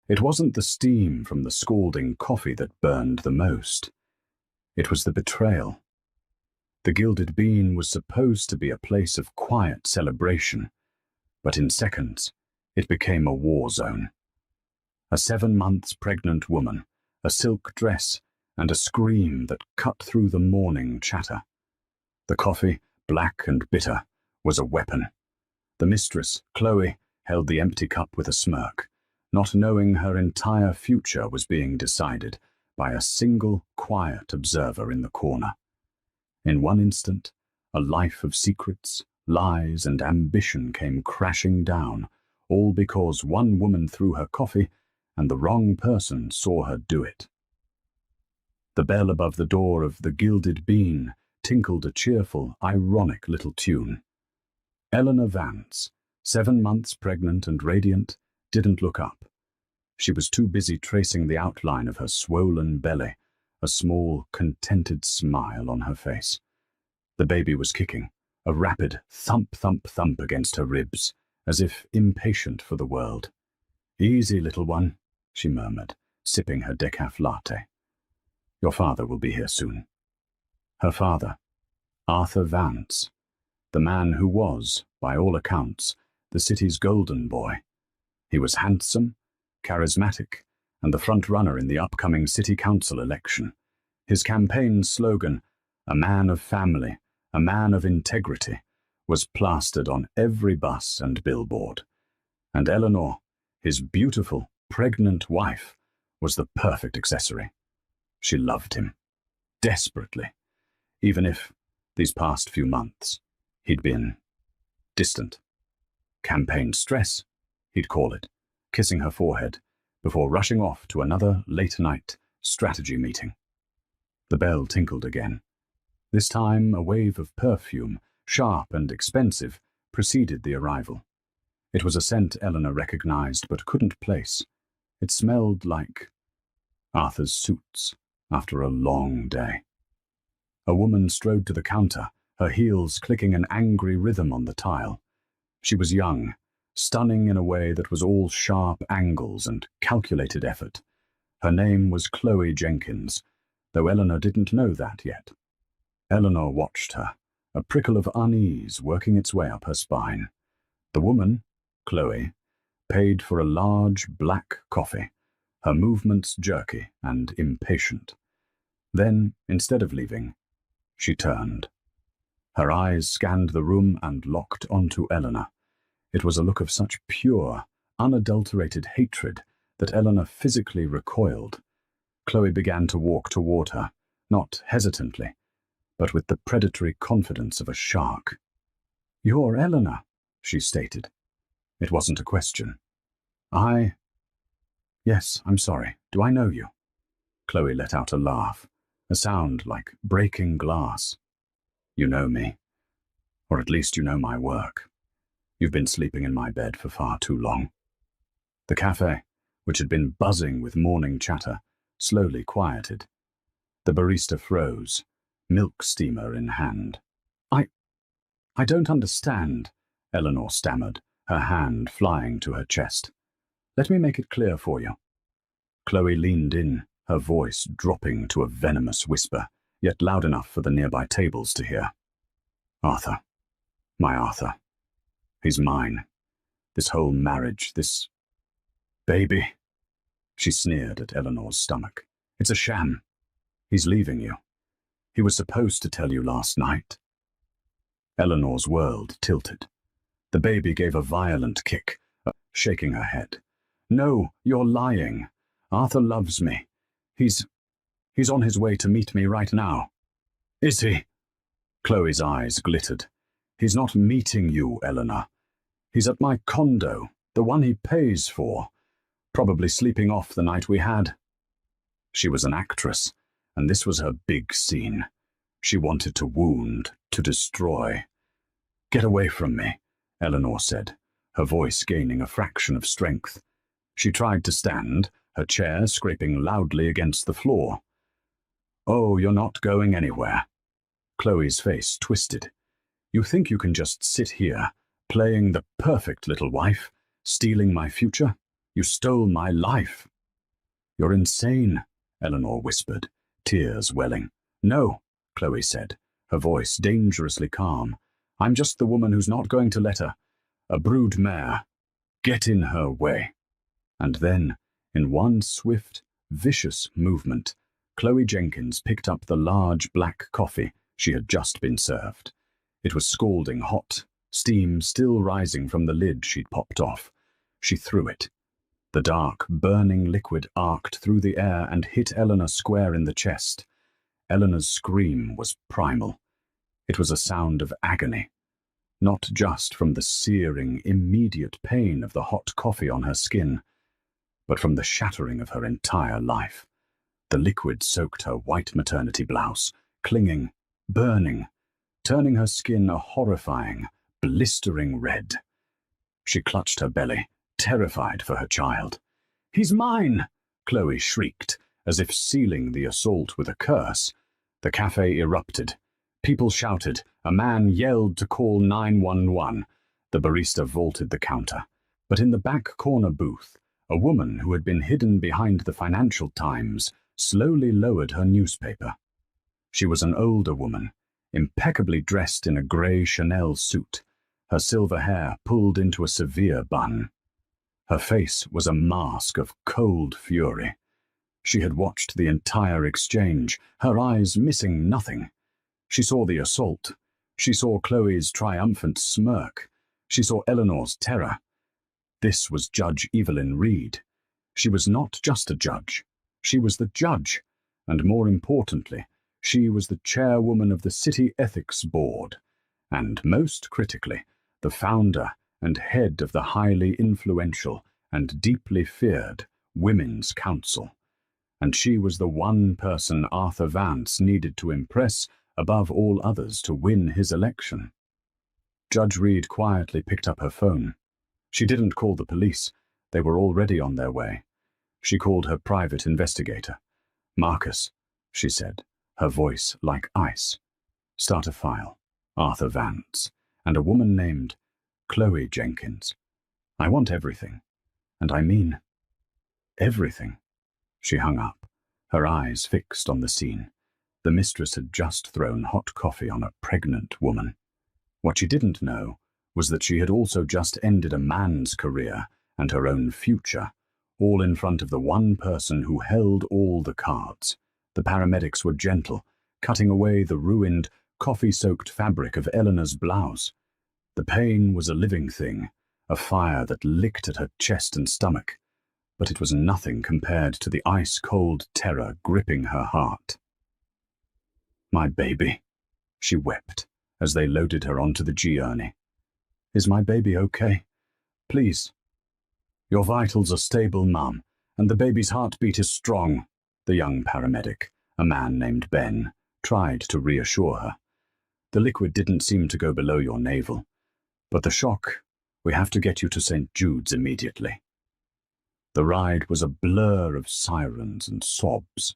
It wasn't the steam from the scalding coffee that burned the most. It was the betrayal. The Gilded Bean was supposed to be a place of quiet celebration, but in seconds, it became a war zone. A 7 months pregnant woman, a silk dress, and a scream that cut through the morning chatter. The coffee, black and bitter, was a weapon. The mistress, Chloe, held the empty cup with a smirk, not knowing her entire future was being decided by a single quiet observer in the corner. In one instant, a life of secrets, lies, and ambition came crashing down, all because one woman threw her coffee and the wrong person saw her do it. The bell above the door of the Gilded Bean tinkled a cheerful, ironic little tune. Eleanor Vance, 7 months pregnant and radiant, didn't look up. She was too busy tracing the outline of her swollen belly, a small, contented smile on her face. The baby was kicking, a rapid thump, thump, thump against her ribs, as if impatient for the world. "Easy, little one," she murmured, sipping her decaf latte. "Your father will be here soon." Her father, Arthur Vance, the man who was, by all accounts, the city's golden boy. He was handsome, charismatic, and the front-runner in the upcoming city council election. His campaign slogan, "A man of family, a man of integrity," was plastered on every bus and billboard. And Eleanor, his beautiful, pregnant wife, was the perfect accessory. She loved him, desperately, even if, these past few months, he'd been distant. Campaign stress, he'd call it, kissing her forehead, before rushing off to another late-night strategy meeting. The bell tinkled again. This time a wave of perfume, sharp and expensive, preceded the arrival. It was a scent Eleanor recognized but couldn't place. It smelled like Arthur's suits after a long day. A woman strode to the counter, her heels clicking an angry rhythm on the tile. She was young, stunning in a way that was all sharp angles and calculated effort. Her name was Chloe Jenkins, though Eleanor didn't know that yet. Eleanor watched her, a prickle of unease working its way up her spine. The woman, Chloe, paid for a large black coffee, her movements jerky and impatient. Then, instead of leaving, she turned. Her eyes scanned the room and locked onto Eleanor. It was a look of such pure, unadulterated hatred that Eleanor physically recoiled. Chloe began to walk toward her, not hesitantly, but with the predatory confidence of a shark. "You're Eleanor," she stated. It wasn't a question. Yes, I'm sorry. Do I know you?" Chloe let out a laugh, a sound like breaking glass. "You know me. Or at least you know my work. You've been sleeping in my bed for far too long." The cafe, which had been buzzing with morning chatter, slowly quieted. The barista froze, milk steamer in hand. I don't understand," Eleanor stammered, her hand flying to her chest. "Let me make it clear for you." Chloe leaned in, her voice dropping to a venomous whisper, yet loud enough for the nearby tables to hear. "Arthur. My Arthur. He's mine. This whole marriage, this baby." She sneered at Eleanor's stomach. "It's a sham. He's leaving you. He was supposed to tell you last night." Eleanor's world tilted. The baby gave a violent kick, shaking her head. "No, you're lying. Arthur loves me. He's on his way to meet me right now." "Is he?" Chloe's eyes glittered. "He's not meeting you, Eleanor. He's at my condo, the one he pays for, probably sleeping off the night we had." She was an actress, and this was her big scene. She wanted to wound, to destroy. "Get away from me," Eleanor said, her voice gaining a fraction of strength. She tried to stand, her chair scraping loudly against the floor. "Oh, you're not going anywhere." Chloe's face twisted. "You think you can just sit here, playing the perfect little wife, stealing my future? You stole my life." "You're insane," Eleanor whispered, tears welling. "No," Chloe said, her voice dangerously calm. "I'm just the woman who's not going to let a brood mare get in her way." And then, in one swift, vicious movement, Chloe Jenkins picked up the large black coffee she had just been served. It was scalding hot, steam still rising from the lid she'd popped off. She threw it. The dark, burning liquid arced through the air and hit Eleanor square in the chest. Eleanor's scream was primal. It was a sound of agony, not just from the searing, immediate pain of the hot coffee on her skin, but from the shattering of her entire life. The liquid soaked her white maternity blouse, clinging, burning, turning her skin a horrifying, blistering red. She clutched her belly, terrified for her child. "He's mine!" Chloe shrieked, as if sealing the assault with a curse. The cafe erupted. People shouted. A man yelled to call 911. The barista vaulted the counter. But in the back corner booth, a woman who had been hidden behind the Financial Times slowly lowered her newspaper. She was an older woman, impeccably dressed in a grey Chanel suit, her silver hair pulled into a severe bun. Her face was a mask of cold fury. She had watched the entire exchange, her eyes missing nothing. She saw the assault. She saw Chloe's triumphant smirk. She saw Eleanor's terror. This was Judge Evelyn Reed. She was not just a judge. She was the judge, and more importantly, she was the chairwoman of the City Ethics Board, and most critically, the founder and head of the highly influential and deeply feared Women's Council. And she was the one person Arthur Vance needed to impress above all others to win his election. Judge Reed quietly picked up her phone. She didn't call the police. They were already on their way. She called her private investigator. "Marcus," she said, her voice like ice. "Start a file. Arthur Vance. And a woman named Chloe Jenkins. I want everything. And I mean everything." She hung up, her eyes fixed on the scene. The mistress had just thrown hot coffee on a pregnant woman. What she didn't know was that she had also just ended a man's career and her own future, all in front of the one person who held all the cards. The paramedics were gentle, cutting away the ruined, coffee-soaked fabric of Eleanor's blouse. The pain was a living thing, a fire that licked at her chest and stomach, but it was nothing compared to the ice-cold terror gripping her heart. "My baby," she wept as they loaded her onto the gurney. "Is my baby okay? Please." "Your vitals are stable, Mum, and the baby's heartbeat is strong," the young paramedic, a man named Ben, tried to reassure her. "The liquid didn't seem to go below your navel. But the shock, we have to get you to St. Jude's immediately." The ride was a blur of sirens and sobs.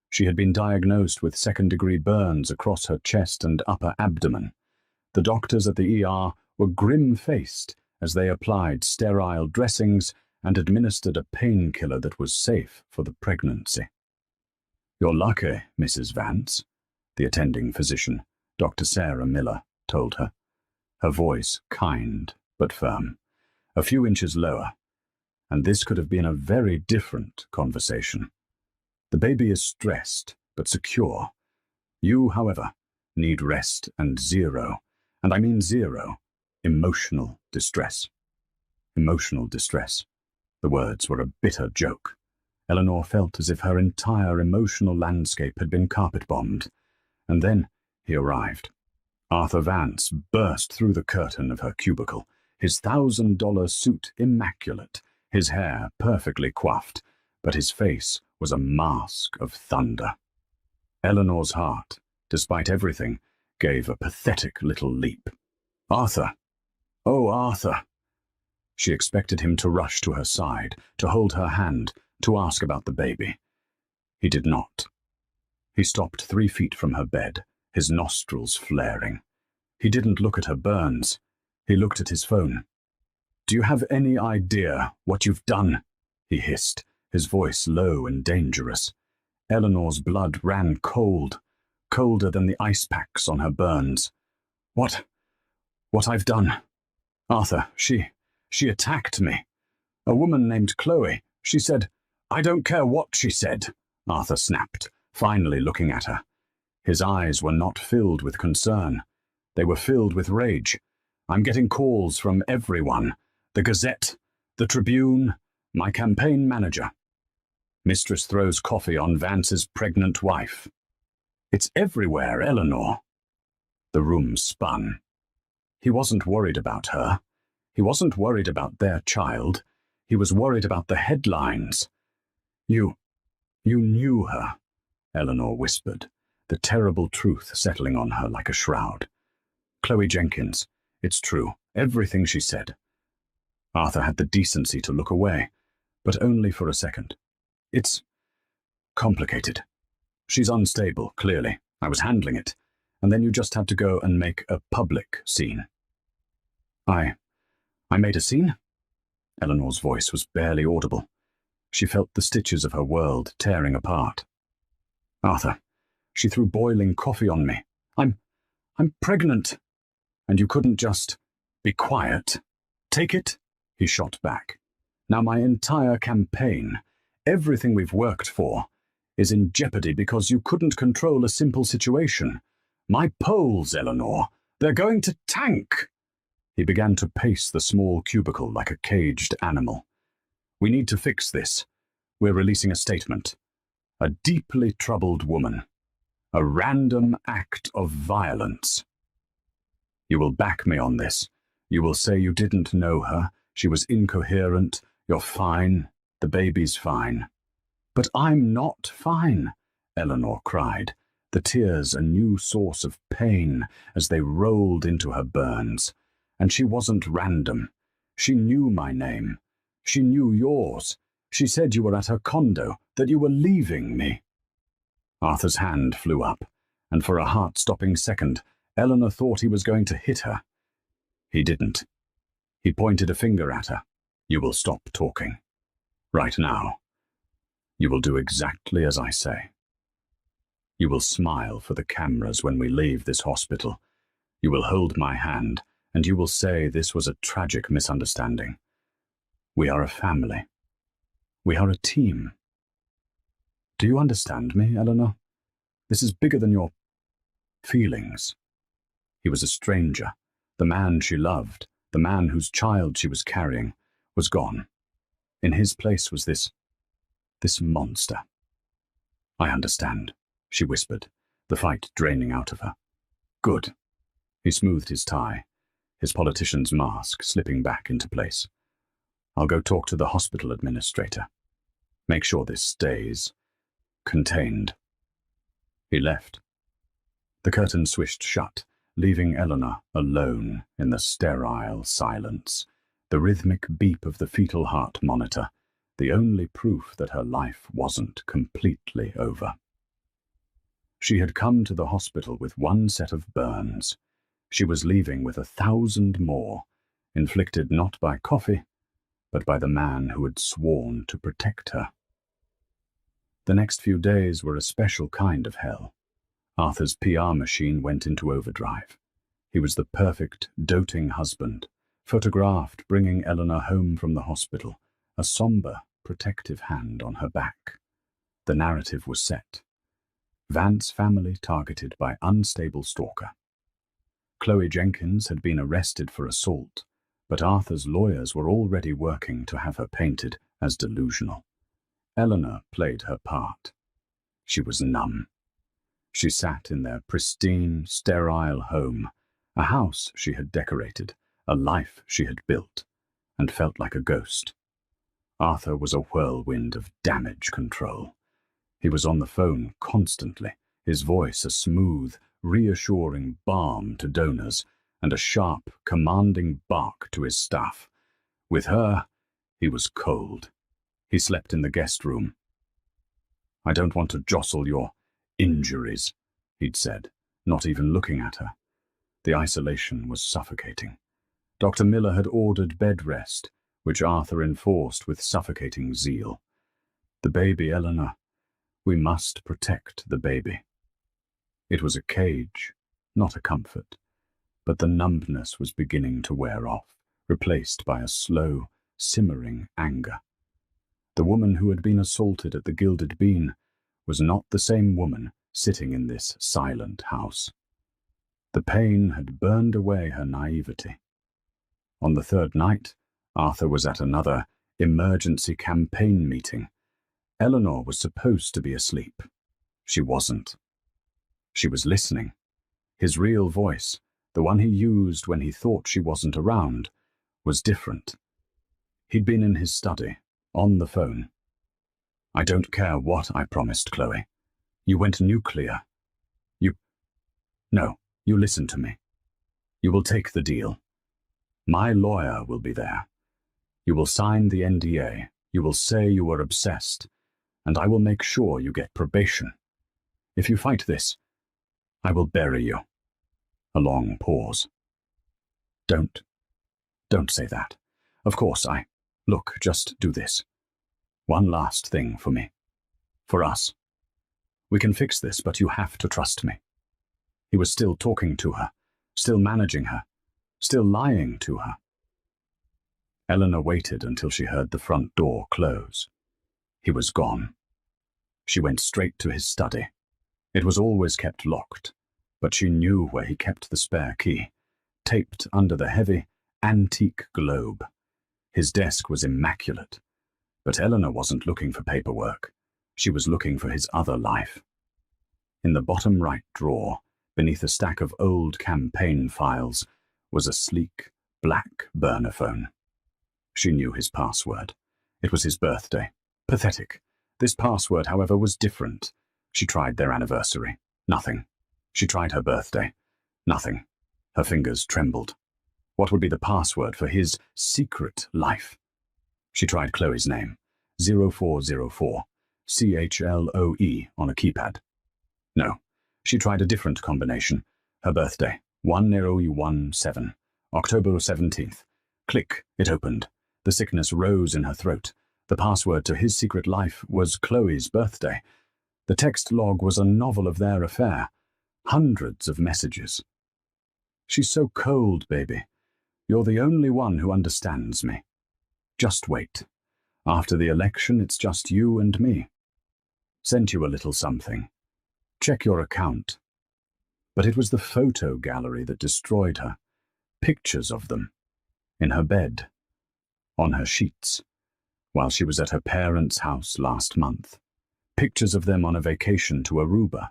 She had been diagnosed with second-degree burns across her chest and upper abdomen. The doctors at the ER were grim-faced as they applied sterile dressings and administered a painkiller that was safe for the pregnancy. "You're lucky, Mrs. Vance," the attending physician, Dr. Sarah Miller, told her. Her voice kind but firm, a few inches lower, and this could have been a very different conversation. "The baby is stressed but secure. You, however, need rest and zero, and I mean zero, emotional distress." Emotional distress. The words were a bitter joke. Eleanor felt as if her entire emotional landscape had been carpet-bombed. And then he arrived. Arthur Vance burst through the curtain of her cubicle, his $1,000 suit immaculate, his hair perfectly coiffed, but his face was a mask of thunder. Eleanor's heart, despite everything, gave a pathetic little leap. "Arthur! Oh, Arthur!" She expected him to rush to her side, to hold her hand, to ask about the baby. He did not. He stopped 3 feet from her bed, his nostrils flaring. He didn't look at her burns. He looked at his phone. "Do you have any idea what you've done?" he hissed, his voice low and dangerous. Eleanor's blood ran cold, colder than the ice packs on her burns. What I've done? Arthur, she attacked me. A woman named Chloe. She said, I don't care what she said, Arthur snapped, finally looking at her. His eyes were not filled with concern. They were filled with rage. I'm getting calls from everyone. The Gazette, the Tribune, my campaign manager. Mistress throws coffee on Vance's pregnant wife. It's everywhere, Eleanor. The room spun. He wasn't worried about her. He wasn't worried about their child. He was worried about the headlines. You knew her, Eleanor whispered, the terrible truth settling on her like a shroud. Chloe Jenkins, it's true, everything she said. Arthur had the decency to look away, but only for a second. It's complicated. She's unstable, clearly. I was handling it. And then you just had to go and make a public scene. I made a scene? Eleanor's voice was barely audible. She felt the stitches of her world tearing apart. Arthur, she threw boiling coffee on me. I'm pregnant. And you couldn't just be quiet. Take it? He shot back. Now my entire campaign, everything we've worked for, is in jeopardy because you couldn't control a simple situation. My polls, Eleanor, they're going to tank. He began to pace the small cubicle like a caged animal. We need to fix this. We're releasing a statement. A deeply troubled woman. A random act of violence. You will back me on this. You will say you didn't know her. She was incoherent. You're fine. The baby's fine. But I'm not fine, Eleanor cried, the tears a new source of pain as they rolled into her burns. And she wasn't random. She knew my name. She knew yours. She said you were at her condo, that you were leaving me. Arthur's hand flew up, and for a heart-stopping second, Eleanor thought he was going to hit her. He didn't. He pointed a finger at her. You will stop talking. Right now. You will do exactly as I say. You will smile for the cameras when we leave this hospital. You will hold my hand, and you will say this was a tragic misunderstanding. We are a family. We are a team. Do you understand me, Eleanor? This is bigger than your feelings. He was a stranger. The man she loved, the man whose child she was carrying, was gone. In his place was this monster. I understand, she whispered, the fight draining out of her. Good. He smoothed his tie, his politician's mask slipping back into place. I'll go talk to the hospital administrator. Make sure this stays contained. He left. The curtain swished shut, leaving Eleanor alone in the sterile silence, the rhythmic beep of the fetal heart monitor, the only proof that her life wasn't completely over. She had come to the hospital with one set of burns. She was leaving with 1,000 more, inflicted not by coffee, but by the man who had sworn to protect her. The next few days were a special kind of hell. Arthur's PR machine went into overdrive. He was the perfect, doting husband, photographed bringing Eleanor home from the hospital, a somber, protective hand on her back. The narrative was set. Vance family targeted by unstable stalker. Chloe Jenkins had been arrested for assault, but Arthur's lawyers were already working to have her painted as delusional. Eleanor played her part. She was numb. She sat in their pristine, sterile home, a house she had decorated, a life she had built, and felt like a ghost. Arthur was a whirlwind of damage control. He was on the phone constantly, his voice a smooth, reassuring balm to donors, and a sharp, commanding bark to his staff. With her, he was cold. He slept in the guest room. I don't want to jostle your injuries, he'd said, not even looking at her. The isolation was suffocating. Dr. Miller had ordered bed rest, which Arthur enforced with suffocating zeal. The baby, Eleanor. We must protect the baby. It was a cage, not a comfort, but the numbness was beginning to wear off, replaced by a slow, simmering anger. The woman who had been assaulted at the Gilded Bean was not the same woman sitting in this silent house. The pain had burned away her naivety. On the third night, Arthur was at another emergency campaign meeting. Eleanor was supposed to be asleep. She wasn't. She was listening. His real voice, the one he used when he thought she wasn't around, was different. He'd been in his study, on the phone. I don't care what I promised, Chloe. You went nuclear. No, you listen to me. You will take the deal. My lawyer will be there. You will sign the NDA. You will say you were obsessed, and I will make sure you get probation. If you fight this, I will bury you. A long pause. Don't say that. Of course, Look, just do this. One last thing for me. For us. We can fix this, but you have to trust me. He was still talking to her, still managing her, still lying to her. Eleanor waited until she heard the front door close. He was gone. She went straight to his study. It was always kept locked, but she knew where he kept the spare key, taped under the heavy, antique globe. His desk was immaculate, but Eleanor wasn't looking for paperwork. She was looking for his other life. In the bottom right drawer, beneath a stack of old campaign files, was a sleek, black burner phone. She knew his password. It was his birthday. Pathetic. This password, however, was different. She tried their anniversary. Nothing. She tried her birthday. Nothing. Her fingers trembled. What would be the password for his secret life? She tried Chloe's name. 0404. CHLOE on a keypad. No. She tried a different combination. Her birthday. 1017. October 17th. Click. It opened. The sickness rose in her throat. The password to his secret life was Chloe's birthday. The text log was a novel of their affair. Hundreds of messages. She's so cold, baby. You're the only one who understands me. Just wait. After the election, it's just you and me. Sent you a little something. Check your account. But it was the photo gallery that destroyed her. Pictures of them. In her bed. On her sheets. While she was at her parents' house last month. Pictures of them on a vacation to Aruba.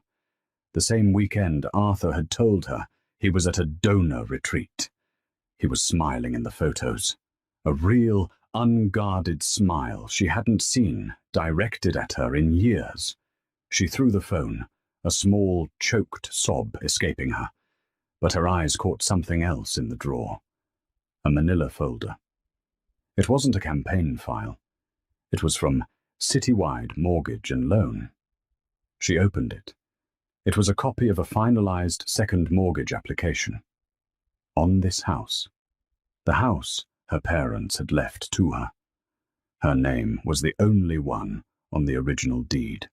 The same weekend Arthur had told her he was at a donor retreat. He was smiling in the photos. A real, unguarded smile she hadn't seen directed at her in years. She threw the phone, a small, choked sob escaping her, but her eyes caught something else in the drawer. A manila folder. It wasn't a campaign file. It was from Citywide Mortgage and Loan. She opened it. It was a copy of a finalized second mortgage application. On this house. The house her parents had left to her. Her name was the only one on the original deed.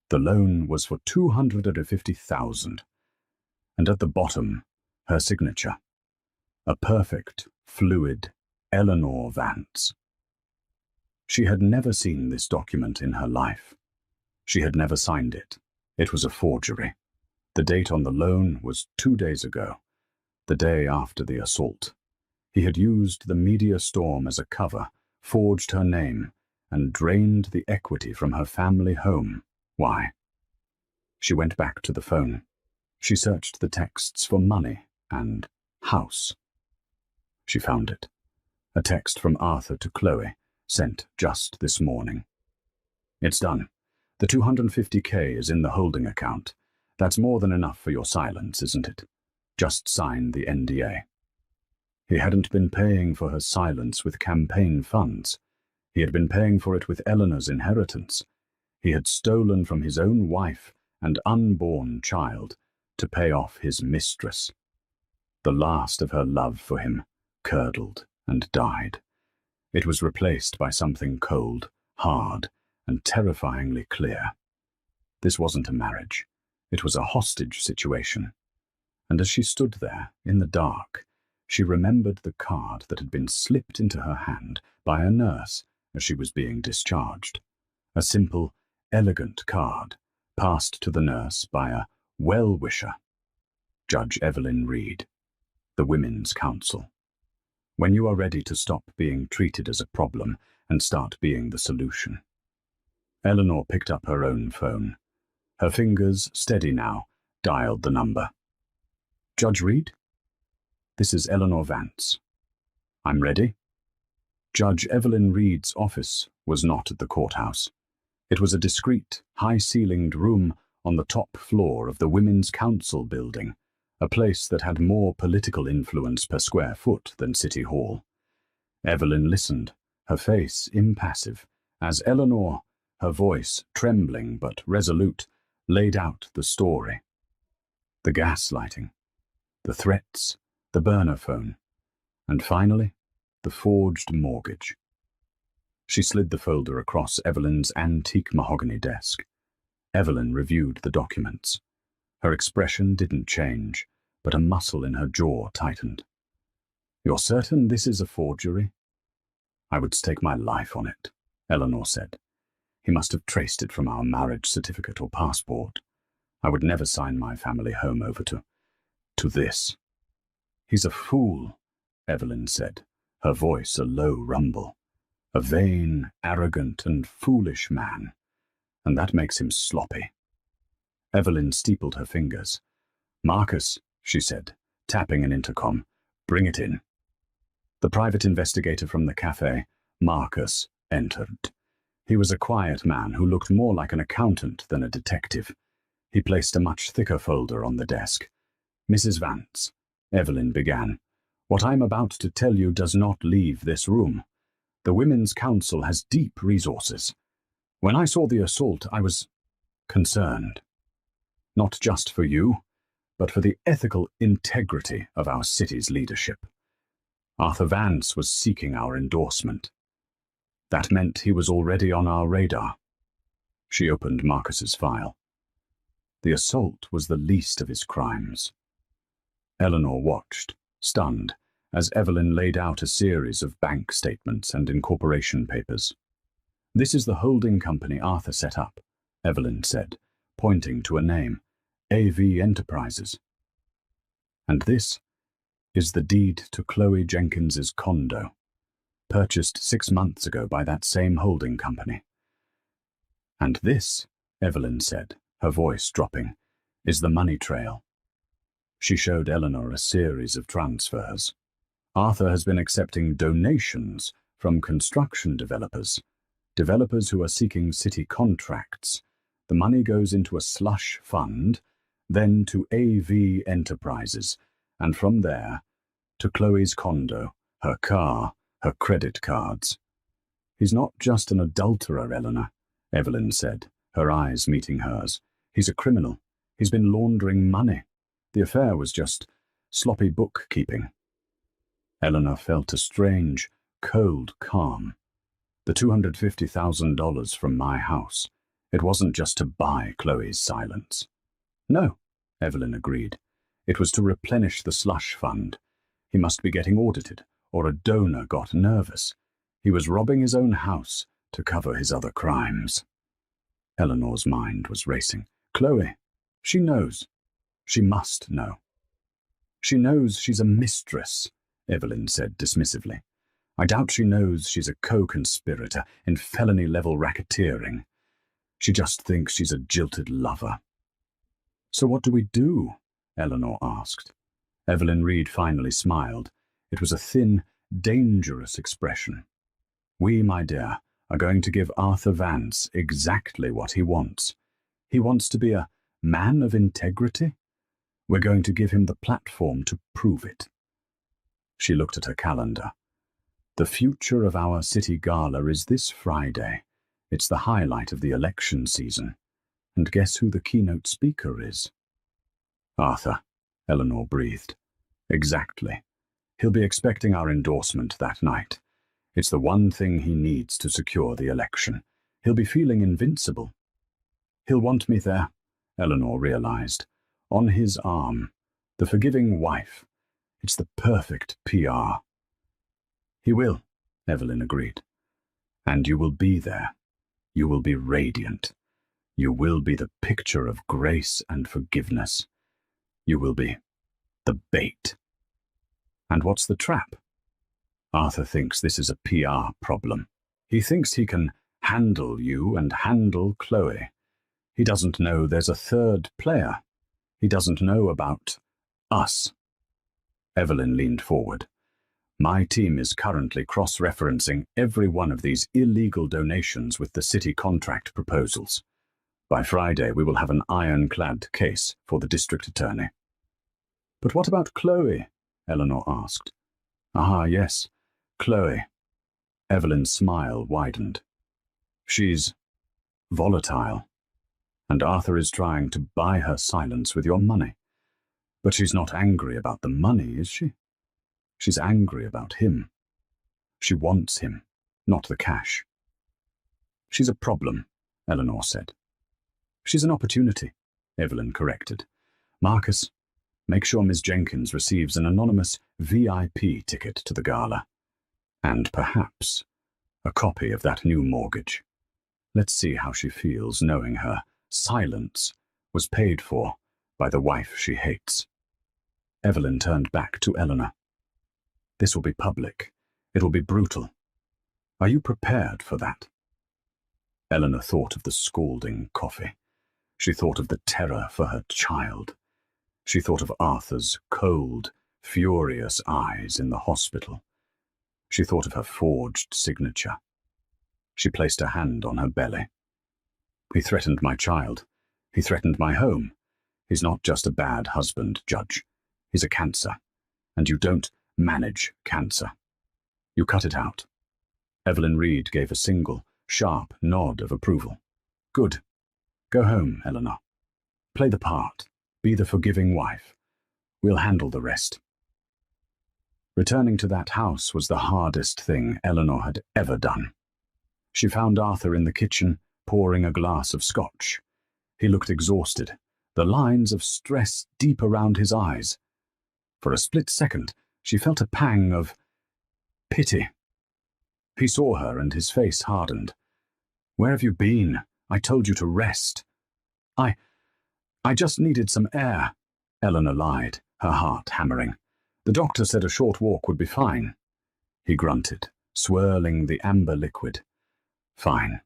The loan was for $250,000, and at the bottom, her signature. A perfect, fluid Eleanor Vance. She had never seen this document in her life. She had never signed it. It was a forgery. The date on the loan was 2 days ago, the day after the assault. He had used the media storm as a cover, forged her name, and drained the equity from her family home. Why? She went back to the phone. She searched the texts for money and house. She found it. A text from Arthur to Chloe, sent just this morning. It's done. The $250K is in the holding account. That's more than enough for your silence, isn't it? Just sign the NDA. He hadn't been paying for her silence with campaign funds. He had been paying for it with Eleanor's inheritance. He had stolen from his own wife and unborn child to pay off his mistress. The last of her love for him curdled and died. It was replaced by something cold, hard, and terrifyingly clear. This wasn't a marriage. It was a hostage situation. And as she stood there, in the dark, she remembered the card that had been slipped into her hand by a nurse as she was being discharged. A simple, elegant card, passed to the nurse by a well-wisher. Judge Evelyn Reed, the Women's Council. When you are ready to stop being treated as a problem and start being the solution. Eleanor picked up her own phone. Her fingers, steady now, dialed the number. Judge Reed? This is Eleanor Vance. I'm ready. Judge Evelyn Reed's office was not at the courthouse. It was a discreet, high-ceilinged room on the top floor of the Women's Council building, a place that had more political influence per square foot than City Hall. Evelyn listened, her face impassive, as Eleanor, her voice trembling but resolute, laid out the story. The gaslighting, the threats, the burner phone, and finally, the forged mortgage. She slid the folder across Evelyn's antique mahogany desk. Evelyn reviewed the documents. Her expression didn't change, but a muscle in her jaw tightened. You're certain this is a forgery? I would stake my life on it, Eleanor said. He must have traced it from our marriage certificate or passport. I would never sign my family home over to this. He's a fool, Evelyn said, her voice a low rumble. A vain, arrogant, and foolish man, and that makes him sloppy. Evelyn steepled her fingers. Marcus, she said, tapping an intercom, bring it in. The private investigator from the cafe, Marcus, entered. He was a quiet man who looked more like an accountant than a detective. He placed a much thicker folder on the desk. Mrs. Vance, Evelyn began, what I'm about to tell you does not leave this room. The Women's Council has deep resources. When I saw the assault, I was concerned. Not just for you, but for the ethical integrity of our city's leadership. Arthur Vance was seeking our endorsement. That meant he was already on our radar. She opened Marcus's file. The assault was the least of his crimes. Eleanor watched, stunned, as Evelyn laid out a series of bank statements and incorporation papers. This is the holding company Arthur set up, Evelyn said, pointing to a name, AV Enterprises. And this is the deed to Chloe Jenkins's condo, purchased 6 months ago by that same holding company. And this, Evelyn said, her voice dropping, is the money trail. She showed Eleanor a series of transfers. Arthur has been accepting donations from construction developers who are seeking city contracts. The money goes into a slush fund, then to AV Enterprises, and from there to Chloe's condo, her car, her credit cards. He's not just an adulterer, Eleanor, Evelyn said, her eyes meeting hers. He's a criminal. He's been laundering money. The affair was just sloppy bookkeeping. Eleanor felt a strange, cold calm. The $250,000 from my house. It wasn't just to buy Chloe's silence. No, Evelyn agreed. It was to replenish the slush fund. He must be getting audited, or a donor got nervous. He was robbing his own house to cover his other crimes. Eleanor's mind was racing. Chloe, she knows. She must know. She knows she's a mistress, Evelyn said dismissively. I doubt she knows she's a co-conspirator in felony-level racketeering. She just thinks she's a jilted lover. So what do we do? Eleanor asked. Evelyn Reed finally smiled. It was a thin, dangerous expression. We, my dear, are going to give Arthur Vance exactly what he wants. He wants to be a man of integrity. We're going to give him the platform to prove it. She looked at her calendar. The future of our city gala is this Friday. It's the highlight of the election season. And guess who the keynote speaker is? Arthur, Eleanor breathed. Exactly. He'll be expecting our endorsement that night. It's the one thing he needs to secure the election. He'll be feeling invincible. He'll want me there, Eleanor realized. On his arm, the forgiving wife. It's the perfect PR. He will, Evelyn agreed. And you will be there. You will be radiant. You will be the picture of grace and forgiveness. You will be the bait. And what's the trap? Arthur thinks this is a PR problem. He thinks he can handle you and handle Chloe. He doesn't know there's a third player. He doesn't know about us. Evelyn leaned forward. My team is currently cross-referencing every one of these illegal donations with the city contract proposals. By Friday, we will have an ironclad case for the district attorney. But what about Chloe? Eleanor asked. Ah, yes, Chloe. Evelyn's smile widened. She's volatile, and Arthur is trying to buy her silence with your money. But she's not angry about the money, is she? She's angry about him. She wants him, not the cash. She's a problem, Eleanor said. She's an opportunity, Evelyn corrected. Marcus, make sure Ms. Jenkins receives an anonymous VIP ticket to the gala. And perhaps a copy of that new mortgage. Let's see how she feels knowing her silence was paid for by the wife she hates. Evelyn turned back to Eleanor. This will be public. It will be brutal. Are you prepared for that? Eleanor thought of the scalding coffee. She thought of the terror for her child. She thought of Arthur's cold, furious eyes in the hospital. She thought of her forged signature. She placed a hand on her belly. He threatened my child. He threatened my home. He's not just a bad husband, Judge. He's a cancer. And you don't manage cancer. You cut it out. Evelyn Reed gave a single, sharp nod of approval. Good. Go home, Eleanor. Play the part. Be the forgiving wife. We'll handle the rest. Returning to that house was the hardest thing Eleanor had ever done. She found Arthur in the kitchen, pouring a glass of scotch. He looked exhausted, the lines of stress deep around his eyes. For a split second, she felt a pang of pity. He saw her and his face hardened. Where have you been? I told you to rest. I just needed some air, Eleanor lied, her heart hammering. The doctor said a short walk would be fine. He grunted, swirling the amber liquid. Fine.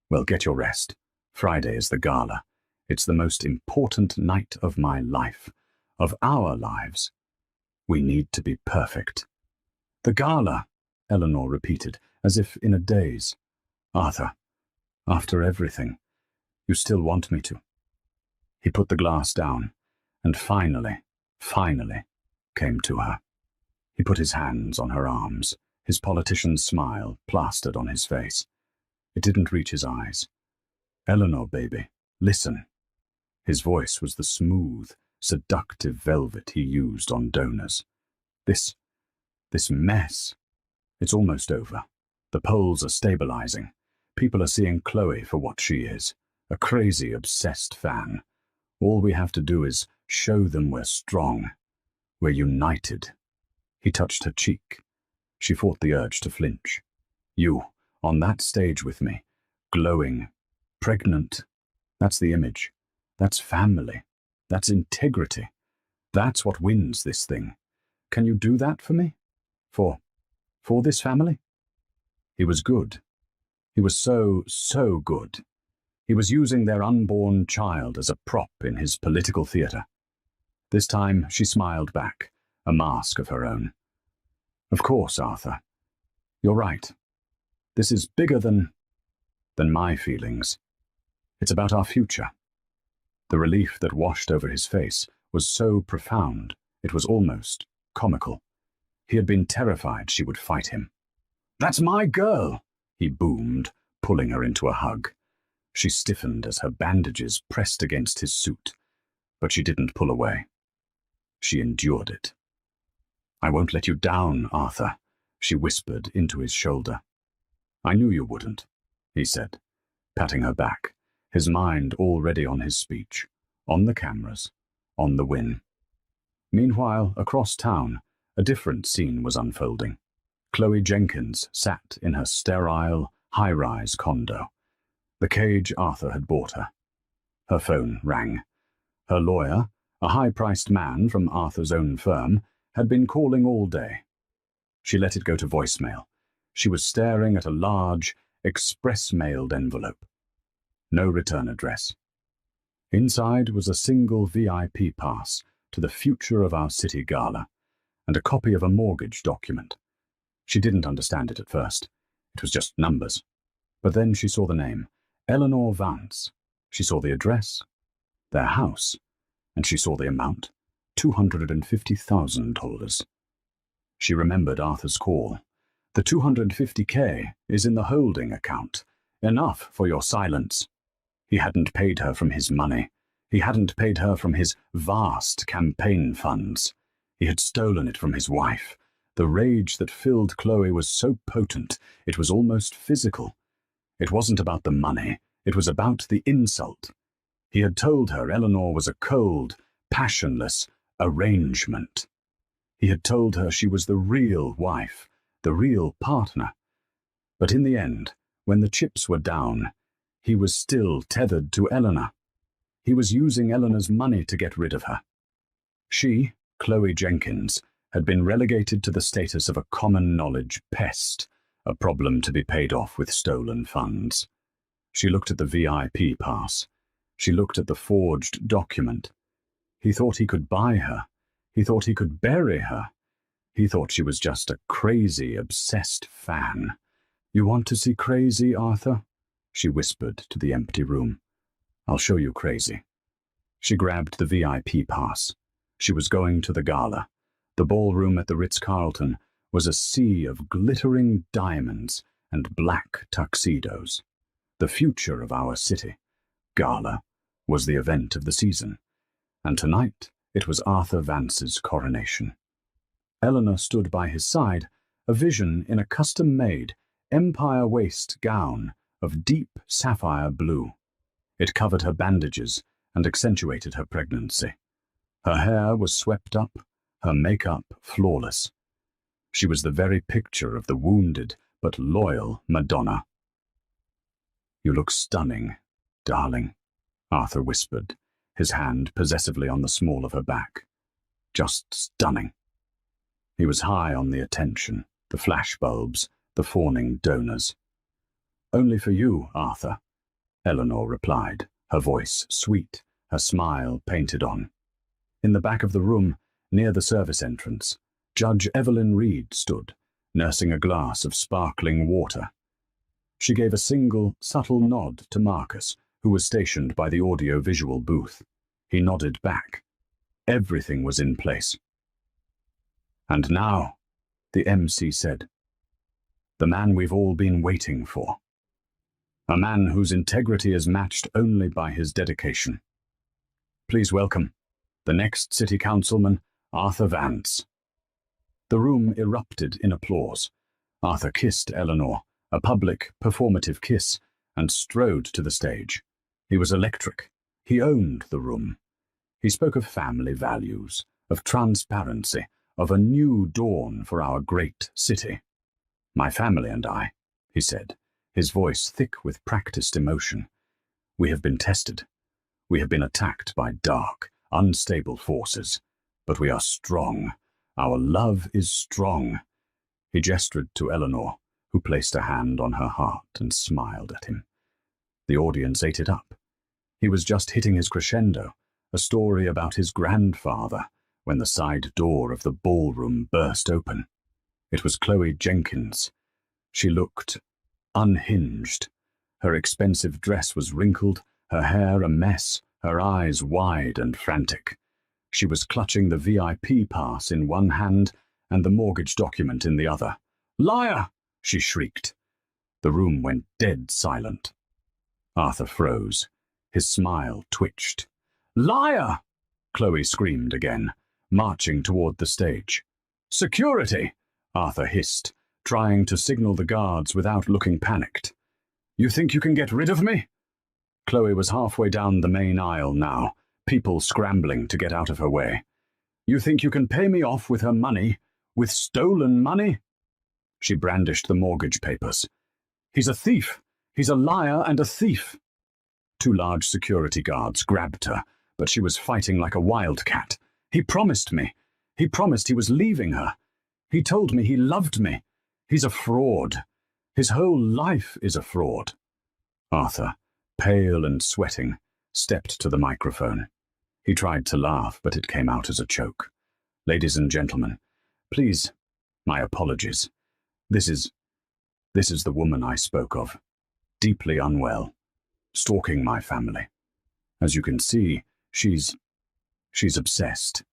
Well, get your rest. Friday is the gala. It's the most important night of my life, of our lives. We need to be perfect. The gala, Eleanor repeated, as if in a daze. Arthur, after everything, you still want me to. He put the glass down, and finally came to her. He put his hands on her arms, his politician's smile plastered on his face. It didn't reach his eyes. Eleanor, baby, listen. His voice was the smooth, seductive velvet he used on donors. This mess, it's almost over. The polls are stabilizing. People are seeing Chloe for what she is, a crazy, obsessed fan. All we have to do is show them we're strong. We're united. He touched her cheek. She fought the urge to flinch. You, on that stage with me, glowing, pregnant. That's the image. That's family. That's integrity. That's what wins this thing. Can you do that for me? For this family? He was good. He was so good. He was using their unborn child as a prop in his political theatre. This time she smiled back, a mask of her own. Of course, Arthur. You're right. This is bigger than my feelings. It's about our future. The relief that washed over his face was so profound, it was almost comical. He had been terrified she would fight him. That's my girl, he boomed, pulling her into a hug. She stiffened as her bandages pressed against his suit, but she didn't pull away. She endured it. I won't let you down, Arthur, she whispered into his shoulder. "I knew you wouldn't," he said, patting her back, his mind already on his speech, on the cameras, on the win. Meanwhile, across town, a different scene was unfolding. Chloe Jenkins sat in her sterile, high-rise condo, the cage Arthur had bought her. Her phone rang. Her lawyer, a high-priced man from Arthur's own firm, had been calling all day. She let it go to voicemail. She was staring at a large, express-mailed envelope. No return address. Inside was a single VIP pass to the Future of Our City gala, and a copy of a mortgage document. She didn't understand it at first. It was just numbers. But then she saw the name, Eleanor Vance. She saw the address, their house, and she saw the amount, $250,000. She remembered Arthur's call. "The $250K is in the holding account. Enough for your silence." He hadn't paid her from his money. He hadn't paid her from his vast campaign funds. He had stolen it from his wife. The rage that filled Chloe was so potent, it was almost physical. It wasn't about the money, it was about the insult. He had told her Eleanor was a cold, passionless arrangement. He had told her she was the real wife, the real partner. But in the end, when the chips were down, he was still tethered to Eleanor. He was using Eleanor's money to get rid of her. She, Chloe Jenkins, had been relegated to the status of a common knowledge pest, a problem to be paid off with stolen funds. She looked at the VIP pass. She looked at the forged document. He thought he could buy her. He thought he could bury her. He thought she was just a crazy, obsessed fan. "You want to see crazy, Arthur?" she whispered to the empty room. "I'll show you crazy." She grabbed the VIP pass. She was going to the gala. The ballroom at the Ritz-Carlton was a sea of glittering diamonds and black tuxedos. The Future of Our City gala was the event of the season, and tonight it was Arthur Vance's coronation. Eleanor stood by his side, a vision in a custom-made, empire waist gown of deep sapphire blue. It covered her bandages and accentuated her pregnancy. Her hair was swept up, her makeup flawless. She was the very picture of the wounded but loyal Madonna. "You look stunning, darling," Arthur whispered, his hand possessively on the small of her back. "Just stunning." He was high on the attention, the flashbulbs, the fawning donors. "Only for you, Arthur," Eleanor replied, her voice sweet, her smile painted on. In the back of the room, near the service entrance, Judge Evelyn Reed stood, nursing a glass of sparkling water. She gave a single, subtle nod to Marcus, who was stationed by the audio-visual booth. He nodded back. Everything was in place. "And now," the MC said, "the man we've all been waiting for. A man whose integrity is matched only by his dedication. Please welcome the next City Councilman, Arthur Vance." The room erupted in applause. Arthur kissed Eleanor, a public, performative kiss, and strode to the stage. He was electric. He owned the room. He spoke of family values, of transparency, of a new dawn for our great city. "My family and I," he said, his voice thick with practiced emotion. "We have been tested. We have been attacked by dark, unstable forces. But we are strong. Our love is strong." He gestured to Eleanor, who placed a hand on her heart and smiled at him. The audience ate it up. He was just hitting his crescendo, a story about his grandfather, when the side door of the ballroom burst open. It was Chloe Jenkins. She looked unhinged. Her expensive dress was wrinkled, her hair a mess, her eyes wide and frantic. She was clutching the VIP pass in one hand and the mortgage document in the other. "Liar!" she shrieked. The room went dead silent. Arthur froze. His smile twitched. "Liar!" Chloe screamed again, marching toward the stage. "Security!" Arthur hissed, trying to signal the guards without looking panicked. "You think you can get rid of me?" Chloe was halfway down the main aisle now, people scrambling to get out of her way. "You think you can pay me off with her money? With stolen money?" She brandished the mortgage papers. "He's a thief! He's a liar and a thief!" Two large security guards grabbed her, but she was fighting like a wildcat. "He promised me. He promised he was leaving her. He told me he loved me. He's a fraud. His whole life is a fraud." Arthur, pale and sweating, stepped to the microphone. He tried to laugh, but it came out as a choke. "Ladies and gentlemen, please, my apologies. This is the woman I spoke of. Deeply unwell. Stalking my family. As you can see, she's obsessed."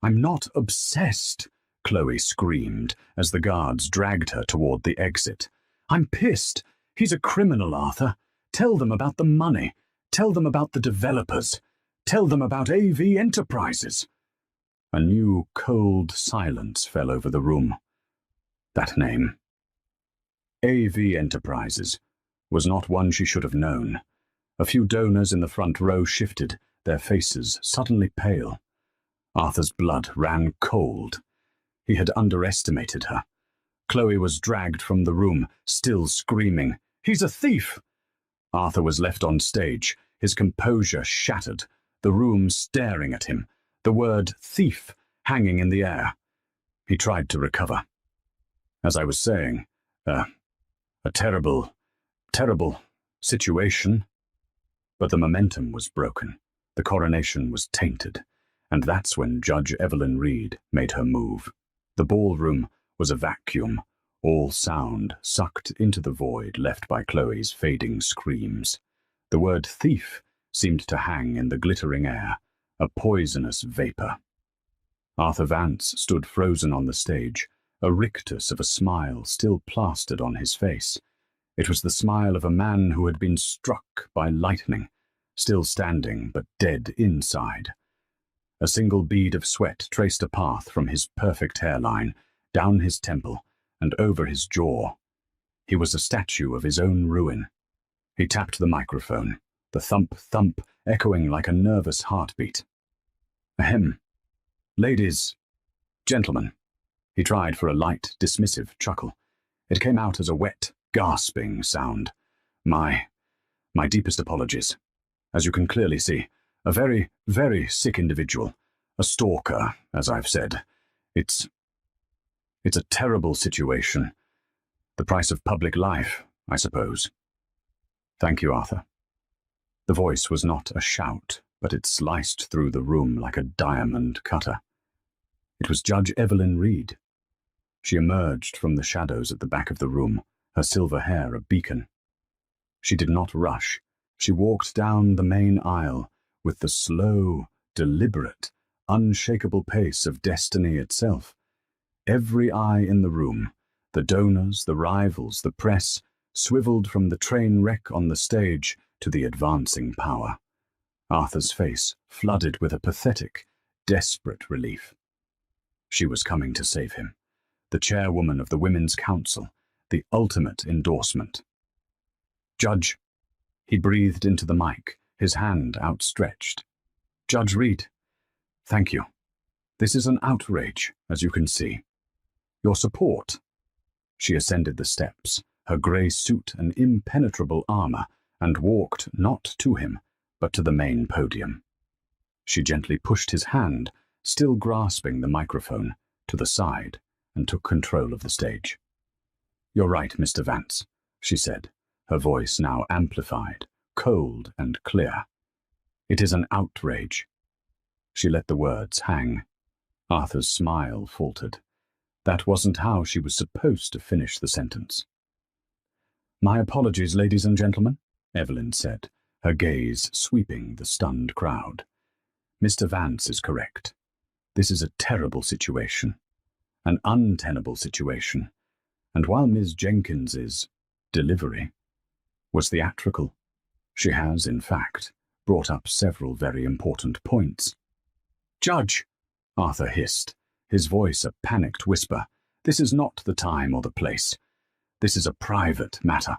"I'm not obsessed," Chloe screamed as the guards dragged her toward the exit. "I'm pissed. He's a criminal, Arthur. Tell them about the money. Tell them about the developers. Tell them about AV Enterprises." A new, cold silence fell over the room. That name, AV Enterprises, was not one she should have known. A few donors in the front row shifted, their faces suddenly pale. Arthur's blood ran cold. He had underestimated her. Chloe was dragged from the room, still screaming, "He's a thief!" Arthur was left on stage, his composure shattered, the room staring at him, the word thief hanging in the air. He tried to recover. "As I was saying, a terrible, terrible situation." But the momentum was broken. The coronation was tainted. And that's when Judge Evelyn Reed made her move. The ballroom was a vacuum, all sound sucked into the void left by Chloe's fading screams. The word thief seemed to hang in the glittering air, a poisonous vapor. Arthur Vance stood frozen on the stage, a rictus of a smile still plastered on his face. It was the smile of a man who had been struck by lightning, still standing but dead inside. A single bead of sweat traced a path from his perfect hairline, down his temple, and over his jaw. He was a statue of his own ruin. He tapped the microphone, the thump-thump echoing like a nervous heartbeat. "Ahem. Ladies, gentlemen." He tried for a light, dismissive chuckle. It came out as a wet, gasping sound. My deepest apologies. As you can clearly see, a very, very sick individual. A stalker, as I've said. It's a terrible situation. The price of public life, I suppose. Thank you, Arthur. The voice was not a shout, but it sliced through the room like a diamond cutter. It was Judge Evelyn Reed. She emerged from the shadows at the back of the room, her silver hair a beacon. She did not rush. She walked down the main aisle with the slow, deliberate, unshakable pace of destiny itself. Every eye in the room, the donors, the rivals, the press, swiveled from the train wreck on the stage to the advancing power. Arthur's face flooded with a pathetic, desperate relief. She was coming to save him. The chairwoman of the Women's Council, the ultimate endorsement. "Judge," he breathed into the mic, his hand outstretched. "Judge Reed, thank you. This is an outrage, as you can see. Your support." She ascended the steps, her grey suit an impenetrable armor, and walked not to him, but to the main podium. She gently pushed his hand, still grasping the microphone, to the side, and took control of the stage. "You're right, Mr. Vance," she said, her voice now amplified, cold and clear. "It is an outrage." She let the words hang. Arthur's smile faltered. That wasn't how she was supposed to finish the sentence. "My apologies, ladies and gentlemen," Evelyn said, her gaze sweeping the stunned crowd. "Mr. Vance is correct. This is a terrible situation, an untenable situation, and while Ms. Jenkins's delivery was theatrical, she has, in fact, brought up several very important points." "Judge!" Arthur hissed, his voice a panicked whisper. This is not the time or the place. This is a private matter."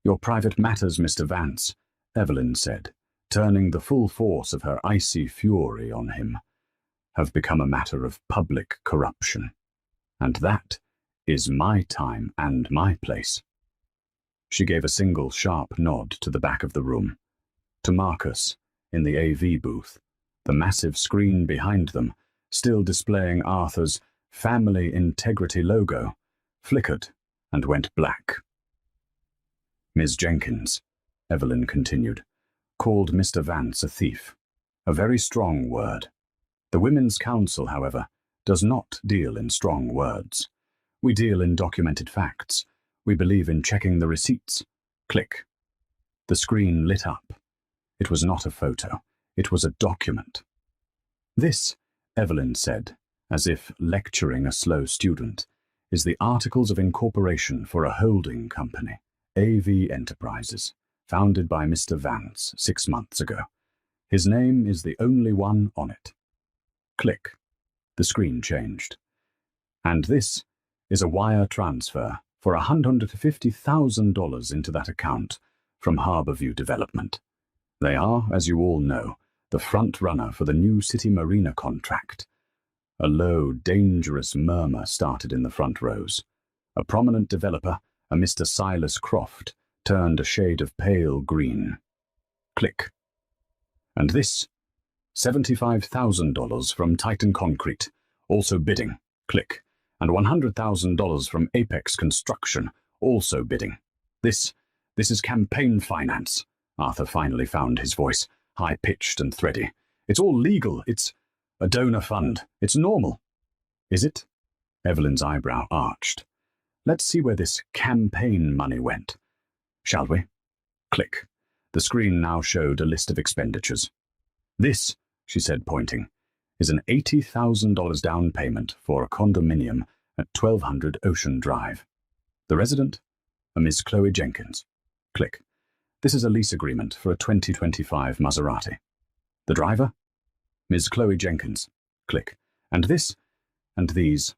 "Your private matters, Mr. Vance," Evelyn said, turning the full force of her icy fury on him, "have become a matter of public corruption. And that is my time and my place." She gave a single sharp nod to the back of the room, to Marcus in the AV booth, the massive screen behind them, still displaying Arthur's Family Integrity logo, flickered and went black. "Ms. Jenkins," Evelyn continued, "called Mr. Vance a thief. A very strong word. The Women's Council, however, does not deal in strong words. We deal in documented facts. We believe in checking the receipts." Click. The screen lit up. It was not a photo. It was a document. "This," Evelyn said, as if lecturing a slow student, "is the Articles of Incorporation for a holding company, AV Enterprises, founded by Mr. Vance 6 months ago. His name is the only one on it." Click. The screen changed. "And this is a wire transfer for $150,000 into that account from Harborview Development. They are, as you all know, the front runner for the new City Marina contract." A low, dangerous murmur started in the front rows. A prominent developer, a Mr. Silas Croft, turned a shade of pale green. Click. "And this, $75,000 from Titan Concrete, also bidding." Click. "And $100,000 from Apex Construction, also bidding." This is campaign finance." Arthur finally found his voice, high-pitched and thready. "It's all legal. It's a donor fund. It's normal." "Is it?" Evelyn's eyebrow arched. "Let's see where this campaign money went. Shall we?" Click. The screen now showed a list of expenditures. "This," she said, pointing, "is an $80,000 down payment for a condominium at 1200 Ocean Drive. The resident, a Miss Chloe Jenkins." Click. "This is a lease agreement for a 2025 Maserati. The driver, Ms. Chloe Jenkins." Click. "And this and these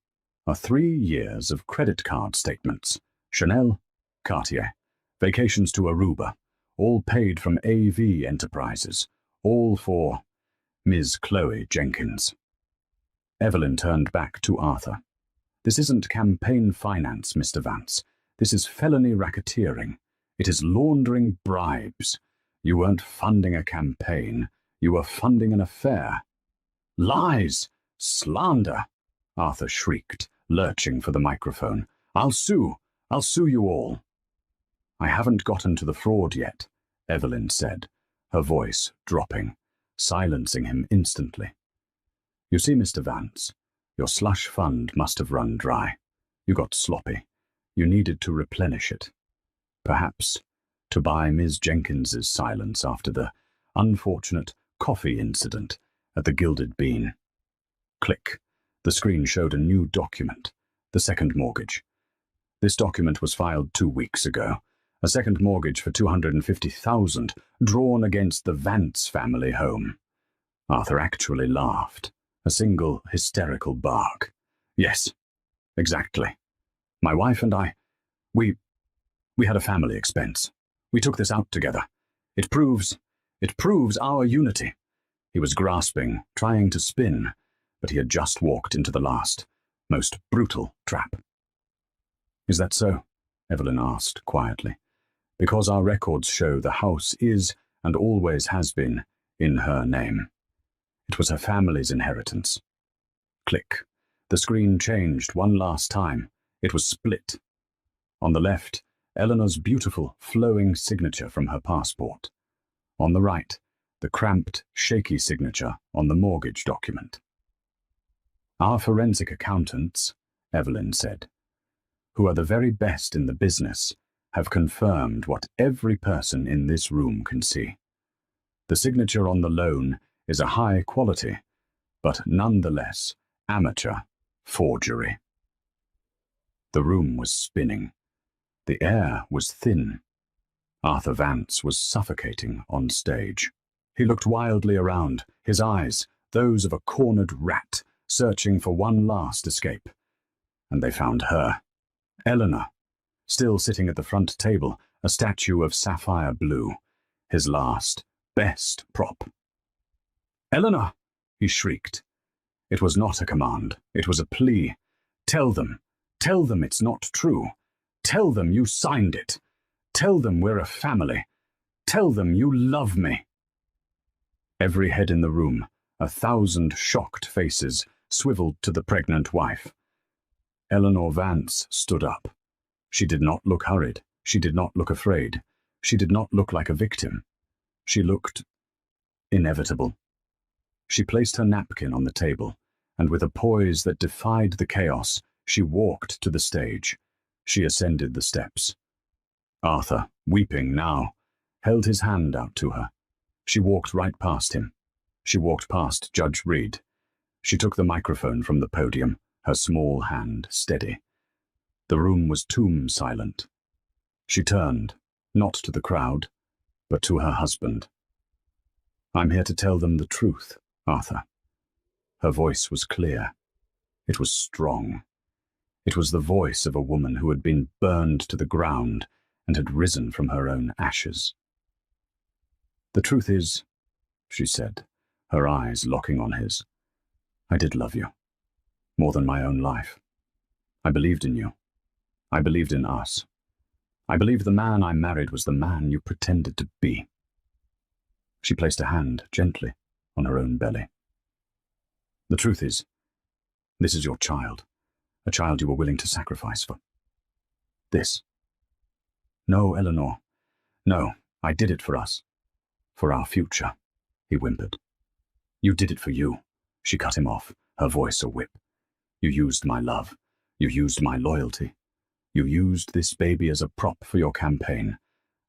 are 3 years of credit card statements. Chanel, Cartier, vacations to Aruba, all paid from AV Enterprises, all for Ms. Chloe Jenkins." Evelyn turned back to Arthur. "This isn't campaign finance, Mr. Vance. This is felony racketeering. It is laundering bribes. You weren't funding a campaign. You were funding an affair." "Lies! Slander!" Arthur shrieked, lurching for the microphone. I'll sue you all." "I haven't gotten to the fraud yet," Evelyn said, her voice dropping, silencing him instantly. "You see, Mr. Vance, your slush fund must have run dry. You got sloppy. You needed to replenish it. Perhaps to buy Ms. Jenkins's silence after the unfortunate coffee incident at the Gilded Bean." Click. The screen showed a new document, the second mortgage. This document was filed 2 weeks ago. A second mortgage for $250,000 drawn against the Vance family home. Arthur actually laughed, a single hysterical bark. "Yes, exactly. My wife and I, we had a family expense. We took this out together. It proves our unity." He was grasping, trying to spin, but he had just walked into the last, most brutal trap. "Is that so?" Evelyn asked quietly. "Because our records show the house is, and always has been, in her name. It was her family's inheritance." Click. The screen changed one last time. It was split. On the left, Eleanor's beautiful, flowing signature from her passport. On the right, the cramped, shaky signature on the mortgage document. "Our forensic accountants," Evelyn said, "who are the very best in the business, have confirmed what every person in this room can see. The signature on the loan is a high quality, but nonetheless amateur forgery." The room was spinning. The air was thin. Arthur Vance was suffocating on stage. He looked wildly around, his eyes, those of a cornered rat, searching for one last escape. and they found her. Eleanor, still sitting at the front table, a statue of sapphire blue, his last, best prop. "Eleanor!" he shrieked. It was not a command, it was a plea. Tell them it's not true. Tell them you signed it. Tell them we're a family. Tell them you love me." Every head in the room, 1,000 shocked faces, swiveled to the pregnant wife. Eleanor Vance stood up. She did not look hurried. She did not look afraid. She did not look like a victim. She looked inevitable. She placed her napkin on the table, and with a poise that defied the chaos, she walked to the stage. She ascended the steps. Arthur, weeping now, held his hand out to her. She walked right past him. She walked past Judge Reed. She took the microphone from the podium, her small hand steady. The room was tomb silent. She turned, not to the crowd, but to her husband. "I'm here to tell them the truth, Arthur." Her voice was clear. It was strong. It was the voice of a woman who had been burned to the ground and had risen from her own ashes. "The truth is," she said, her eyes locking on his, "I did love you, more than my own life. I believed in you. I believed in us. I believed the man I married was the man you pretended to be." She placed a hand gently on her own belly. "The truth is, this is your child, a child you were willing to sacrifice for this." "No, Eleanor. No, I did it for us. For our future," he whimpered. "You did it for you," she cut him off, her voice a whip. "You used my love. You used my loyalty. You used this baby as a prop for your campaign,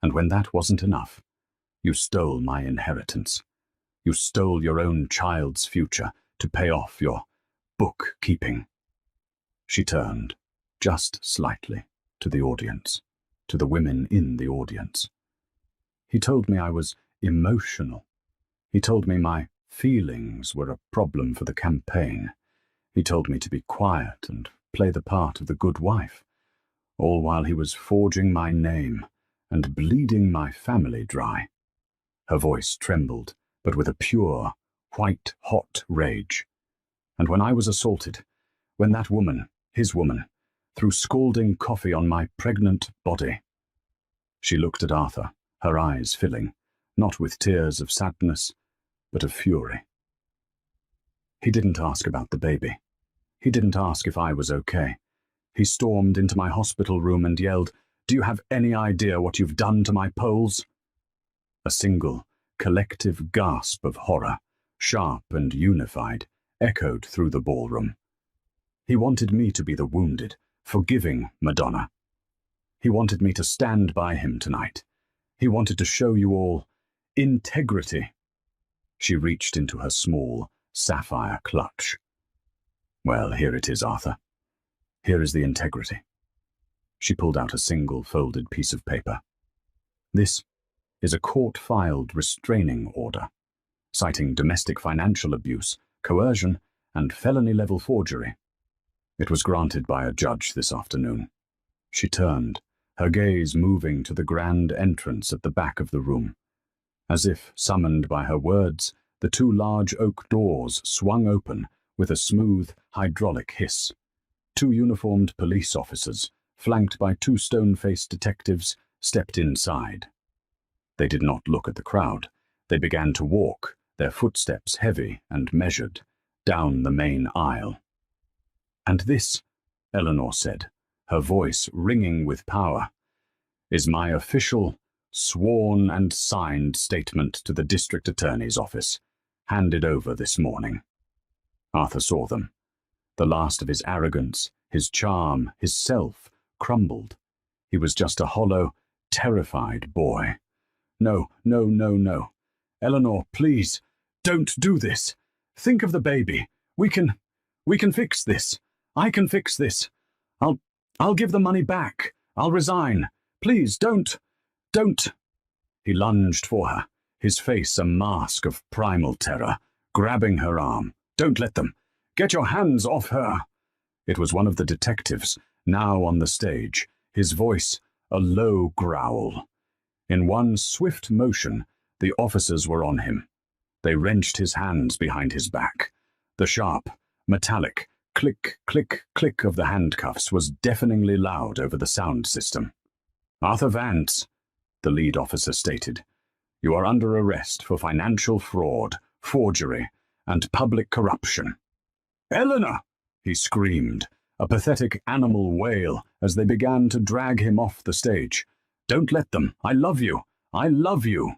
and when that wasn't enough, you stole my inheritance. You stole your own child's future to pay off your bookkeeping." She turned, just slightly, to the audience, to the women in the audience. "He told me I was emotional. He told me my feelings were a problem for the campaign. He told me to be quiet and play the part of the good wife, all while he was forging my name and bleeding my family dry." Her voice trembled, but with a pure, white-hot rage. "And when I was assaulted, when that woman, his woman, threw scalding coffee on my pregnant body." She looked at Arthur, her eyes filling, not with tears of sadness, but of fury. "He didn't ask about the baby. He didn't ask if I was okay. He stormed into my hospital room and yelled, 'Do you have any idea what you've done to my Poles?'" A single, collective gasp of horror, sharp and unified, echoed through the ballroom. "He wanted me to be the wounded, forgiving Madonna. He wanted me to stand by him tonight. He wanted to show you all integrity." She reached into her small, sapphire clutch. "Well, here it is, Arthur. Here is the integrity." She pulled out a single folded piece of paper. "This is a court-filed restraining order, citing domestic financial abuse, coercion, and felony-level forgery. It was granted by a judge this afternoon." She turned, her gaze moving to the grand entrance at the back of the room. As if summoned by her words, the 2 large oak doors swung open with a smooth, hydraulic hiss. 2 uniformed police officers, flanked by 2 stone-faced detectives, stepped inside. They did not look at the crowd. They began to walk, their footsteps heavy and measured, down the main aisle. "And this," Eleanor said, her voice ringing with power, "is my official, sworn and signed statement to the district attorney's office, handed over this morning." Arthur saw them. The last of his arrogance, his charm, his self, crumbled. He was just a hollow, terrified boy. "No, no, no, no. Eleanor, please, don't do this. Think of the baby. We can fix this. I can fix this. I'll give the money back. I'll resign. Please, don't. He lunged for her, his face a mask of primal terror, grabbing her arm. "Don't let them. Get your hands off her." It was one of the detectives, now on the stage, his voice a low growl. In one swift motion, the officers were on him. They wrenched his hands behind his back. The sharp, metallic, click, click, click of the handcuffs was deafeningly loud over the sound system. "Arthur Vance," the lead officer stated, "you are under arrest for financial fraud, forgery, and public corruption." "Eleanor!" he screamed, a pathetic animal wail as they began to drag him off the stage. "Don't let them. I love you. I love you."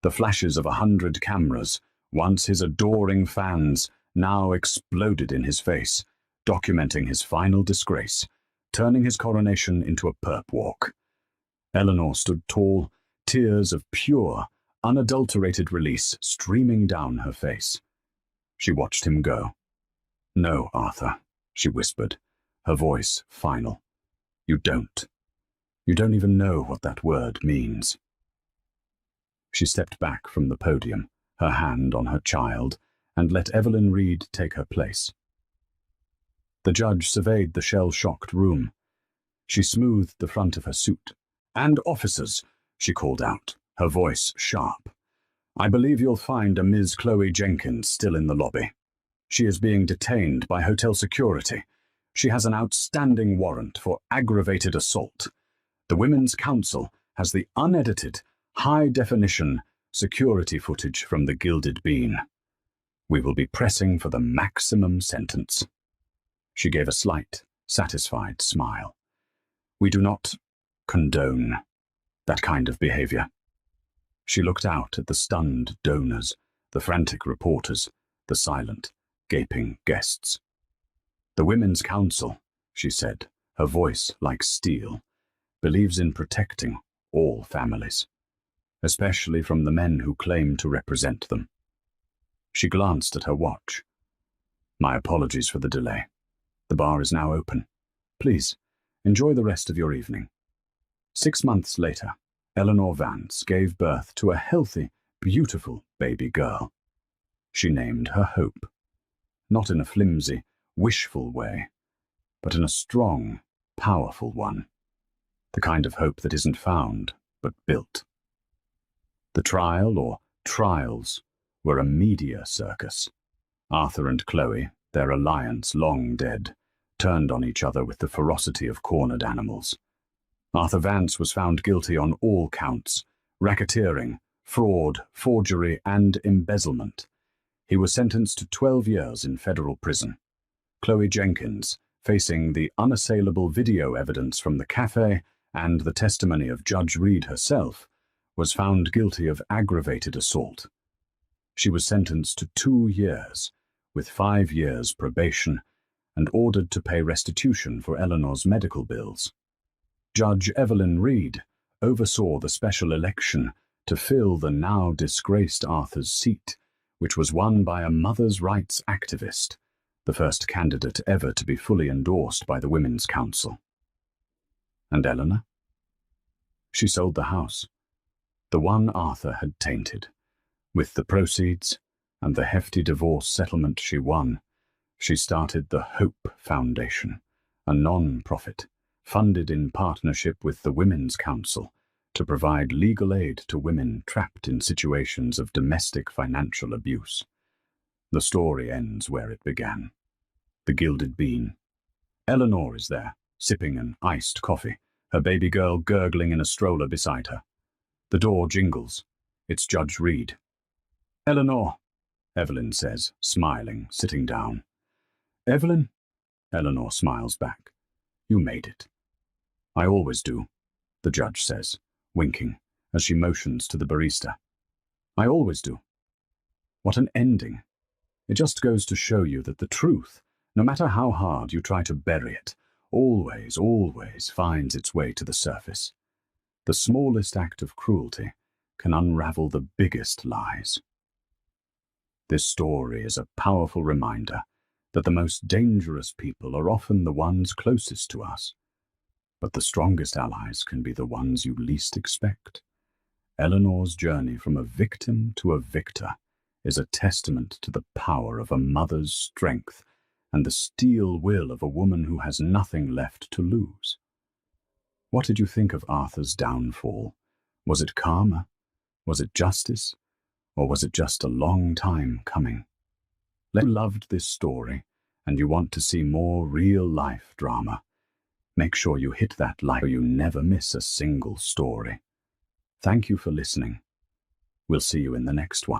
The flashes of 100 cameras, once his adoring fans, now exploded in his face, documenting his final disgrace, turning his coronation into a perp walk. Eleanor stood tall, tears of pure, unadulterated release streaming down her face. She watched him go. "No, Arthur," she whispered, her voice final. "You don't. You don't even know what that word means." She stepped back from the podium, her hand on her child, and let Evelyn Reed take her place. The judge surveyed the shell-shocked room. She smoothed the front of her suit. "And officers," she called out, her voice sharp. "I believe you'll find a Ms. Chloe Jenkins still in the lobby. She is being detained by hotel security. She has an outstanding warrant for aggravated assault. The Women's Council has the unedited, high-definition security footage from the Gilded Bean. We will be pressing for the maximum sentence." She gave a slight, satisfied smile. "We do not condone that kind of behavior." She looked out at the stunned donors, the frantic reporters, the silent, gaping guests. "The Women's Council," she said, her voice like steel, "believes in protecting all families, especially from the men who claim to represent them." She glanced at her watch. "My apologies for the delay. The bar is now open. Please, enjoy the rest of your evening." 6 months later, Eleanor Vance gave birth to a healthy, beautiful baby girl. She named her Hope, not in a flimsy, wishful way, but in a strong, powerful one. The kind of hope that isn't found, but built. The trial, or trials, were a media circus. Arthur and Chloe, their alliance long dead, turned on each other with the ferocity of cornered animals. Arthur Vance was found guilty on all counts: racketeering, fraud, forgery, and embezzlement. He was sentenced to 12 years in federal prison. Chloe Jenkins, facing the unassailable video evidence from the cafe and the testimony of Judge Reed herself, was found guilty of aggravated assault. She was sentenced to 2 years, with 5 years probation, and ordered to pay restitution for Eleanor's medical bills. Judge Evelyn Reed oversaw the special election to fill the now disgraced Arthur's seat, which was won by a mother's rights activist, the first candidate ever to be fully endorsed by the Women's Council. And Eleanor? She sold the house, the one Arthur had tainted. With the proceeds and the hefty divorce settlement she won, she started the Hope Foundation, a non-profit, funded in partnership with the Women's Council, to provide legal aid to women trapped in situations of domestic financial abuse. The story ends where it began. The Gilded Bean. Eleanor is there, sipping an iced coffee, her baby girl gurgling in a stroller beside her. The door jingles. It's Judge Reed. "Eleanor," Evelyn says, smiling, sitting down. "Evelyn?" Eleanor smiles back. "You made it." "I always do," the judge says, winking, as she motions to the barista. "I always do." What an ending. It just goes to show you that the truth, no matter how hard you try to bury it, always, always finds its way to the surface. The smallest act of cruelty can unravel the biggest lies. This story is a powerful reminder that the most dangerous people are often the ones closest to us, but the strongest allies can be the ones you least expect. Eleanor's journey from a victim to a victor is a testament to the power of a mother's strength and the steel will of a woman who has nothing left to lose. What did you think of Arthur's downfall? Was it karma? Was it justice? Or was it just a long time coming? If you loved this story and you want to see more real-life drama, make sure you hit that like so you never miss a single story. Thank you for listening. We'll see you in the next one.